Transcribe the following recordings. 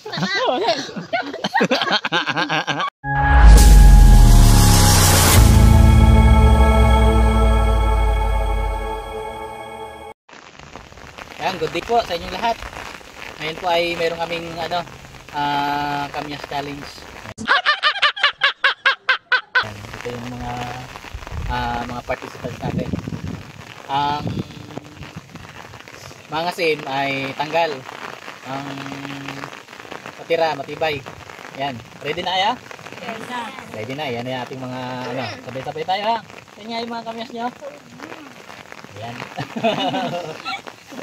Ayan, good day po sa inyong lahat. Ngayon po ay meron kaming Kamyas Challenge. Ayan, ito yung mga participants natin. Ang mga sim ay tanggal. Ang matira, matibay. Ayan, ready na ya? Ready na. Ready na, yan yung ating mga sabay-sabay tayo ha. Yan nga yung mga kamyas nyo. Ayan.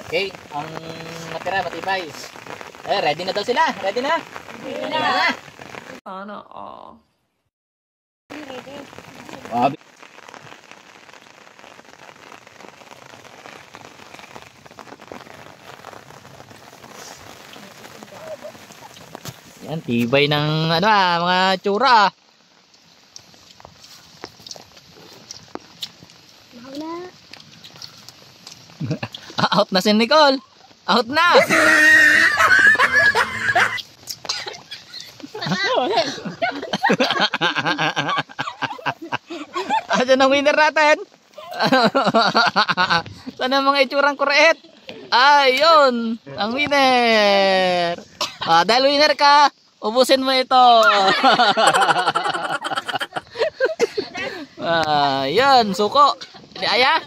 Okay, ang natira, matibay. Ready na daw sila. Ready na? Ready na. Sana all. Ready. Yan, tibay ng mga tsura. Out na si Nicole. Out na. Ayan ang winner natin. Sana mga itsurang kuret. Ayun, ang winner. Dahil winner ka, ubusin mo ito. Yan, suko. Di aya.